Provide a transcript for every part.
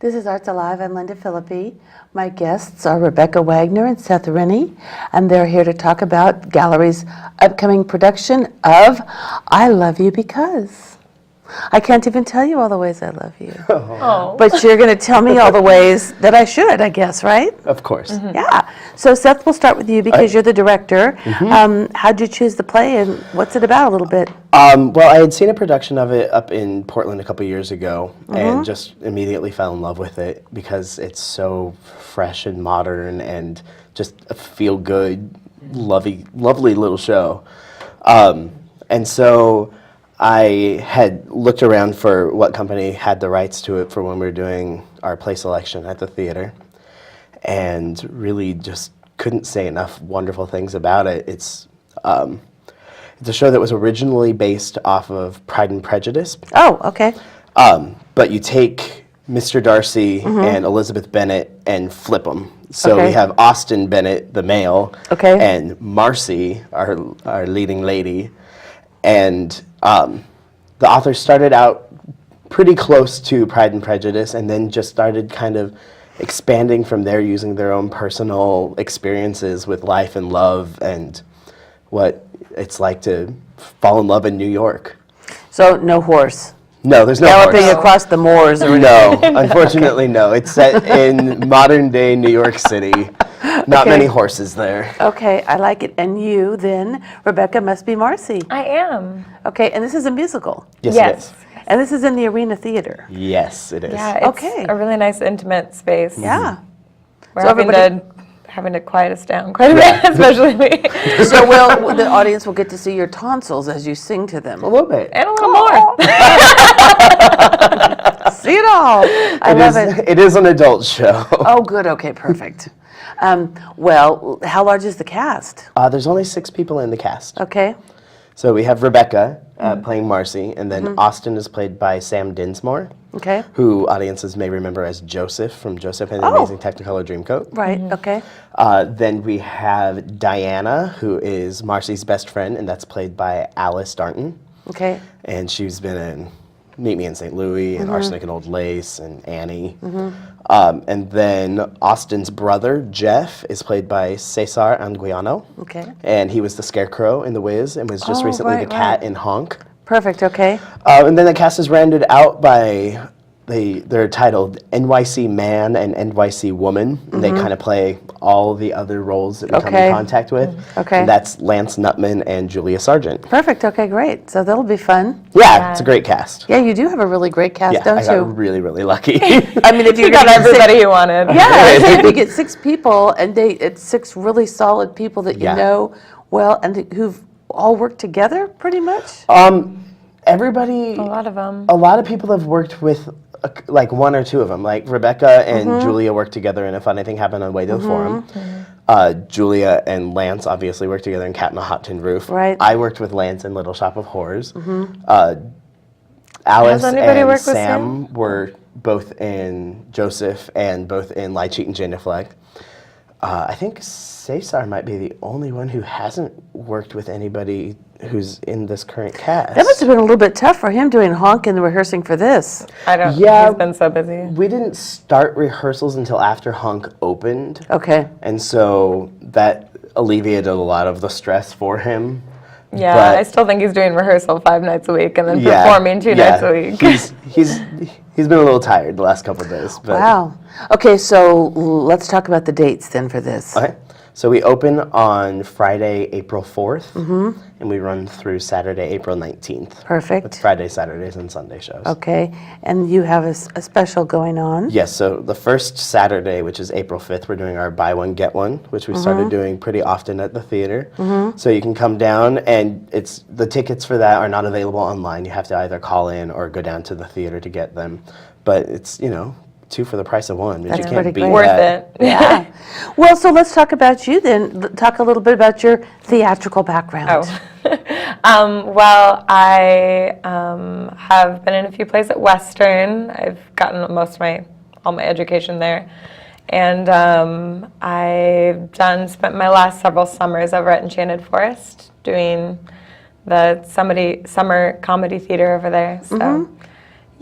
This is Arts Alive. I'm Lynda Philippi. My guests are Rebekah Wagner and Seth Renne, and they're here to talk about Gallery's upcoming production of I Love You Because. I can't even tell you all the ways I love you. Oh. But you're going to tell me all the ways that I should, I guess, right? Of course. Mm-hmm. Yeah. So Seth, we'll start with you because you're the director. Mm-hmm. How'd you choose the play and what's it about a little bit? Well, I had seen a production of it up in Portland a couple years ago and just immediately fell in love with it because it's so fresh and modern and just a feel-good, lovely little show. And so I had looked around for what company had the rights to it for when we were doing our play selection at the theater, and really just couldn't say enough wonderful things about it. It's a show that was originally based off of Pride and Prejudice. Oh, okay. But you take Mr. Darcy and Elizabeth Bennet and flip them. So we have Austin Bennet, the male, and Marcy, our leading lady. And the author started out pretty close to Pride and Prejudice and then just started kind of expanding from there using their own personal experiences with life and love and what it's like to fall in love in New York. So no horse? No, there's no Galloping horse. across the moors or No, unfortunately no. It's set in modern day New York City. Not many horses there. Okay, I like it. And you then, Rebekah, must be Marcy. I am. Okay, and this is a musical. Yes, it is. And this is in the Arena Theater. Yes, it is. Yeah, it's a really nice intimate space. Yeah. We're So having to quiet us down quite a bit, especially me. So the audience will get to see your tonsils as you sing to them. A little bit. And a little more. See it all. I love it. It is an adult show. Oh, good. Okay, perfect. Well, how large is the cast? There's only 6 people in the cast. Okay. So we have Rebekah playing Marcy, and then Austin is played by Sam Dinsmore, Okay. who audiences may remember as Joseph from Joseph and the Amazing Technicolor Dreamcoat. Right. Okay. Then we have Diana, who is Marcy's best friend, and that's played by Alice Darnton. Okay. And she's been in Meet Me in St. Louis and Arsenic and Old Lace and Annie. And then Austin's brother, Jeff, is played by Cesar Anguiano. Okay. And he was the Scarecrow in The Wiz and was just recently the cat in Honk. Perfect. Okay. And then the cast is rounded out by, they're titled NYC Man and NYC Woman. And they kind of play all the other roles that we come in contact with. Okay. And that's Lance Nutman and Julia Sargent. Perfect. Okay, great. So that'll be fun. Yeah, it's a great cast. Yeah, you do have a really great cast, don't I you? got really, really lucky. I mean, if You got everybody you wanted. Yeah, I think if you get 6 people and it's 6 really solid people that you know well and who've all worked together pretty much. Everybody, A lot of them. a lot of people have worked with like 1 or 2 of them. Like Rebekah and Julia worked together in A Funny Thing Happened on Way to the Forum. Julia and Lance obviously worked together in Cat on a Hot Tin Roof. Right. I worked with Lance in Little Shop of Horrors. Alice and Sam were both in Joseph and both in Lie, Cheat, and Genuflect. I think Cesar might be the only one who hasn't worked with anybody who's in this current cast. That must have been a little bit tough for him doing Honk and rehearsing for this. I don't. Yeah. He's been so busy. We didn't start rehearsals until after Honk opened. Okay. And so that alleviated a lot of the stress for him. Yeah, But- I still think he's doing rehearsal 5 nights a week and then performing 2 nights a week. He's been a little tired the last couple of days. But Wow. Okay, so let's talk about the dates then for this. Okay. So we open on Friday, April 4th, and we run through Saturday, April 19th. Perfect. With Friday, Saturdays, and Sunday shows. Okay, and you have a special going on. Yes, so the first Saturday, which is April 5th, we're doing our Buy One, Get One, which we started doing pretty often at the theater. So you can come down, and the tickets for that are not available online. You have to either call in or go down to the theater to get them. But it's, 2 for the price of 1. That's you pretty can't beat great. Worth that. it. Yeah. Well, so let's talk about you then. Talk a little bit about your theatrical background. Well, I have been in a few plays at Western. I've gotten all my education there. And I've spent my last several summers over at Enchanted Forest doing the summer comedy theater over there. So,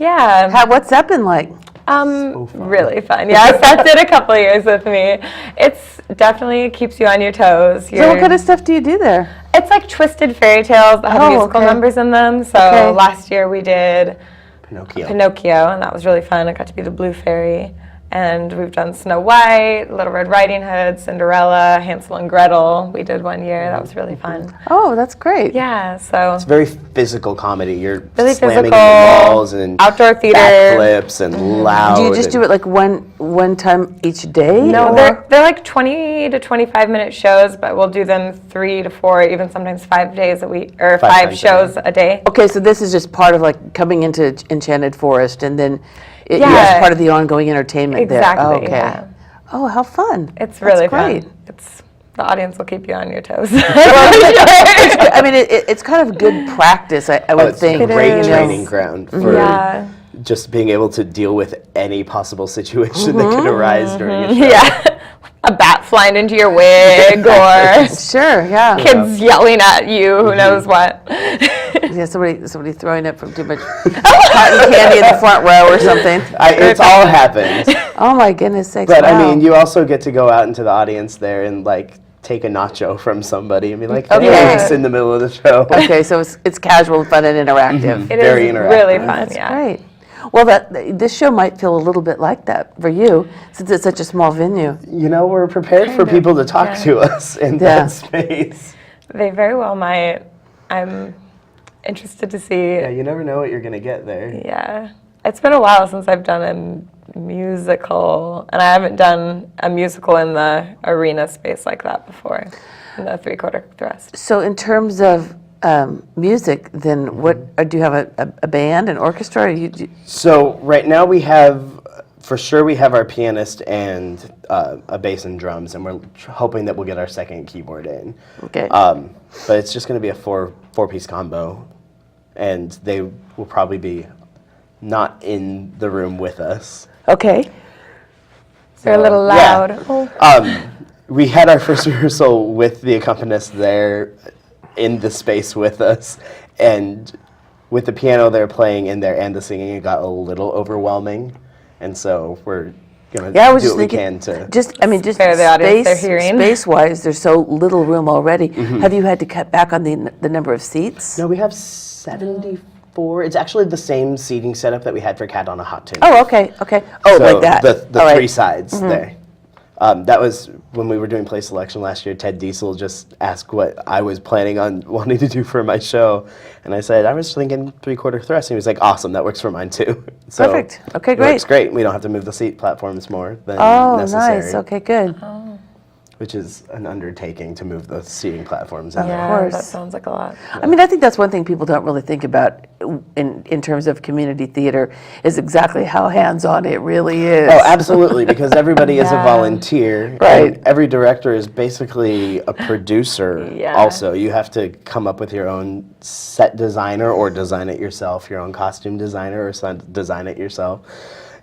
yeah. What's that been like? So fun. Really fun. Yeah, Seth did a couple of years with me. It's definitely keeps you on your toes. So what kind of stuff do you do there? It's like twisted fairy tales that have musical numbers in them. So last year we did Pinocchio, and that was really fun. I got to be the Blue Fairy. And we've done Snow White, Little Red Riding Hood, Cinderella, Hansel and Gretel. We did one year. That was really fun. Oh, that's great. Yeah, so It's very physical comedy. You're really slamming physical, into walls and outdoor theater. backflips and loud. Do you just do it like one time each day? No, or- they're like 20 to 25-minute shows, but we'll do them 3 to 4, even sometimes 5 days a week, or 5 times a shows a day. Okay, so this is just part of like coming into Enchanted Forest, and then it's part of the ongoing entertainment Exactly, there. Oh, okay. yeah. Oh, how fun! It's really great. fun. The audience will keep you on your toes. I mean, it's kind of good practice, I would It's think. a great is. training ground for Yeah. just being able to deal with any possible situation that could arise during a show. Yeah. A bat flying into your wig, or Sure, yeah. kids yelling at you, who knows what. Yeah, somebody throwing up from too much cotton candy in the front row or something. It's all happened. Oh my goodness sakes! But wow. I mean, you also get to go out into the audience there and like take a nacho from somebody and be like, Okay. thanks, in the middle of the show. Okay, so it's casual, fun, and interactive. It Very is interactive. really fun, That's yeah. great. Well, this show might feel a little bit like that for you, since it's such a small venue. You know, we're prepared for people to talk to us in Yeah. that space. They very well might. I'm interested to see. Yeah, you never know what you're going to get there. Yeah. It's been a while since I've done a musical, and I haven't done a musical in the arena space like that before, in the 3/4 thrust. So, in terms of music, then do you have a band, an orchestra? Or So right now we have our pianist and a bass and drums, and we're hoping that we'll get our second keyboard in. Okay. But it's just going to be a four-piece combo, and they will probably be not in the room with us. Okay. They're a little Yeah. loud. We had our first rehearsal with the accompanist there in the space with us, and with the piano they're playing in there and the singing, it got a little overwhelming, and so we're gonna Yeah, I was do just what we thinking, can to. just Spare the audience their hearing. space-wise, there's so little room already. Have you had to cut back on the number of seats? No, we have 74. It's actually the same seating setup that we had for Cat on a Hot Tin. Oh, okay. Oh, So like that. The All right. three sides there. That was when we were doing play selection last year. Ted Diesel just asked what I was planning on wanting to do for my show, and I said I was thinking 3/4 thrust. And he was like, "Awesome, that works for mine too." So Perfect. Okay, It works great. great. We don't have to move the seat platforms more than Oh, necessary. nice. Okay, good. Which is an undertaking to move the seating platforms out. Yeah, course. that sounds like a lot. I mean, I think that's one thing people don't really think about in terms of community theater is exactly how hands-on it really is. Oh, absolutely, because everybody is a Yeah. volunteer. Right. And every director is basically a producer Yeah. also. You have to come up with your own set designer or design it yourself, your own costume designer or design it yourself.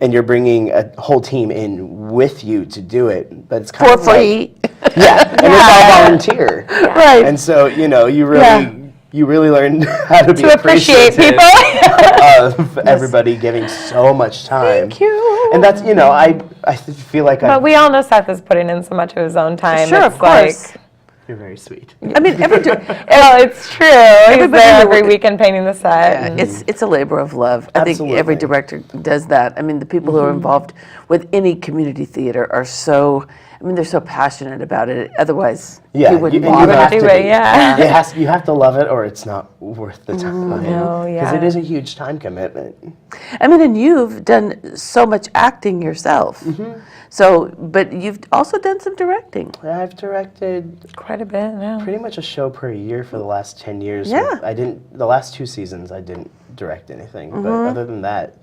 And you're bringing a whole team in with you to do it, but it's kind For of like- free. yeah, and it's all volunteer. Right. And so, you know, you really learn how to be To appreciate appreciative people. of everybody giving so much time. Thank you. And that's, you know, I feel like But we all know Seth is putting in so much of his own time. Sure, It's of course. you're very sweet. I mean, Well, it's true. He's Everybody there in the every wo- weekend painting the set. it's a labor of love. I think every Absolutely. director does that. I mean, the people who are involved with any community theater are so, I mean, they're so passionate about it. Otherwise, Yeah, you wouldn't you bother. have do to it, be. yeah. You have to love it, or it's not worth the time. No, Because yeah. it is a huge time commitment. I mean, and you've done so much acting yourself. So, but you've also done some directing. I've directed Quite a bit, yeah. pretty much a show per year for the last 10 years. Yeah. The last 2 seasons I didn't direct anything, but other than that,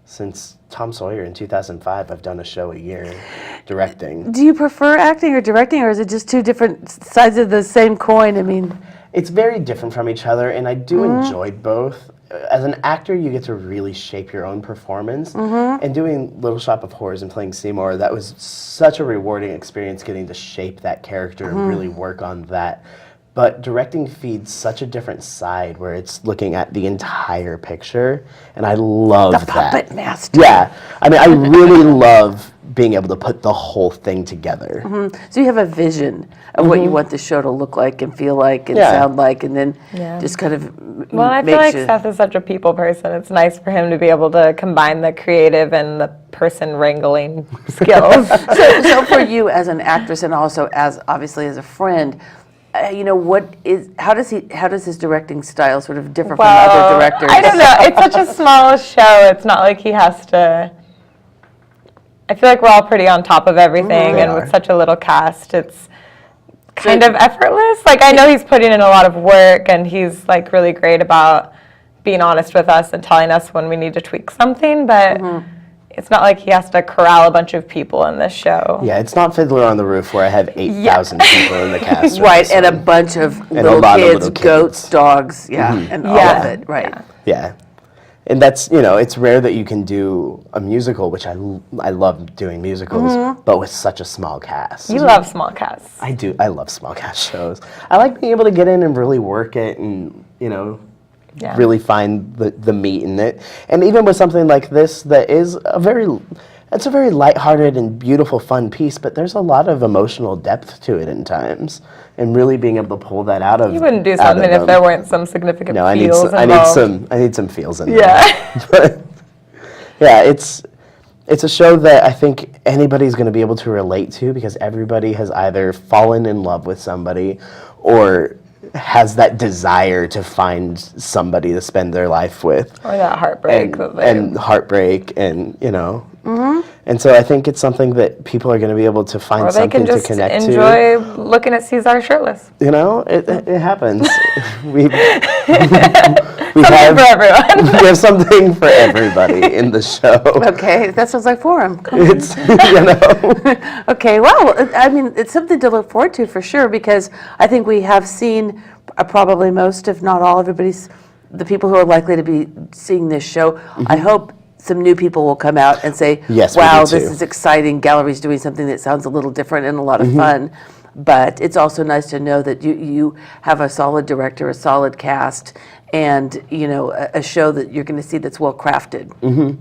since Tom Sawyer in 2005, I've done a show a year directing. Do you prefer acting or directing, or is it just two different sides of the same coin? I mean, It's very different from each other, and I do enjoy both. As an actor, you get to really shape your own performance. And doing Little Shop of Horrors and playing Seymour, that was such a rewarding experience getting to shape that character and really work on that. but directing feeds such a different side where it's looking at the entire picture, and I love that. Puppet master. Yeah, I mean, I really love being able to put the whole thing together. So you have a vision of what you want the show to look like and feel like and Yeah. sound like, and then Yeah. just kind of Well, I feel like Seth is such a people person. It's nice for him to be able to combine the creative and the person wrangling skills. So for you as an actress and also as obviously as a friend, you know, how does his directing style sort of differ from other directors? I don't know. It's such a small show. It's not like he has to. I feel like we're all pretty on top of everything, and with such a little cast, it's kind of effortless. Like, I know he's putting in a lot of work, and he's like really great about being honest with us and telling us when we need to tweak something, but it's not like he has to corral a bunch of people in this show. Yeah, it's not Fiddler on the Roof where I have 8,000 people in the cast. for Right, this and a one. bunch of And a little lot of kids, little goats, kids. dogs, and all of it, right. Yeah. And that's, you know, it's rare that you can do a musical, which I love doing musicals, but with such a small cast. You love small casts. I do. I love small cast shows. I like being able to get in and really work it and, you know, really find the meat in it. And even with something like this that is it's a very lighthearted and beautiful, fun piece, but there's a lot of emotional depth to it in times. And really being able to pull that out of You wouldn't do out of something if them. there weren't some significant No, feels I involved. need some feels in there. Yeah. But yeah, it's a show that I think anybody's going to be able to relate to because everybody has either fallen in love with somebody or has that desire to find somebody to spend their life with. Or that heartbreak. And heartbreak and, you know. And so I think it's something that people are going to be able to find or they something can just to connect to. enjoy looking at Cesar shirtless. You know, it happens. we Something for everyone. we have something for everybody in the show. Okay, that sounds like forum. It's, you know. Okay, well, I mean, it's something to look forward to for sure because I think we have seen probably most, if not all, the people who are likely to be seeing this show. I hope some new people will come out and say, Yes, we wow, do this too. is exciting. Gallery's doing something that sounds a little different and a lot of fun. But it's also nice to know that you have a solid director, a solid cast, and, you know, a show that you're going to see that's well crafted,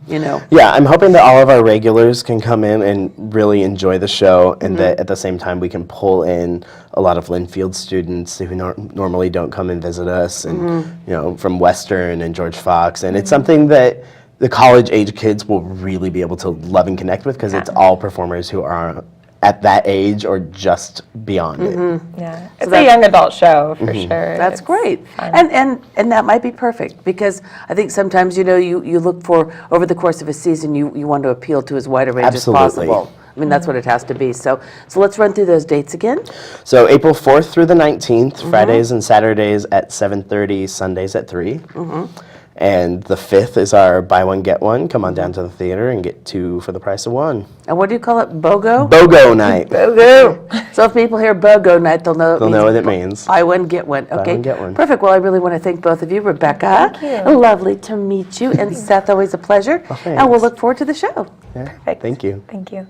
you know. Yeah, I'm hoping that all of our regulars can come in and really enjoy the show, and that at the same time we can pull in a lot of Linfield students who normally don't come and visit us, and you know, from Western and George Fox, and it's something that the college-age kids will really be able to love and connect with because it's all performers who are at that age or just beyond it. Yeah, it's a young adult show for sure. That's It's great. fun. And that might be perfect because I think sometimes, you know, you look for, over the course of a season, you want to appeal to as wide a range Absolutely. as possible. I mean, that's what it has to be. So let's run through those dates again. So April 4th through the 19th, Fridays and Saturdays at 7:30, Sundays at 3. And the 5th is our buy one, get one. Come on down to the theater and get 2 for the price of 1. And what do you call it? BOGO? BOGO night. BOGO. So if people hear BOGO night, they'll know They'll know what it means. buy one, get one. Okay. one, get one. Perfect. Well, I really want to thank both of you. Rebekah, Thank you. lovely to meet you. And Seth, always a pleasure. And we'll thanks. look forward to the show. Yeah, thank you. Thank you.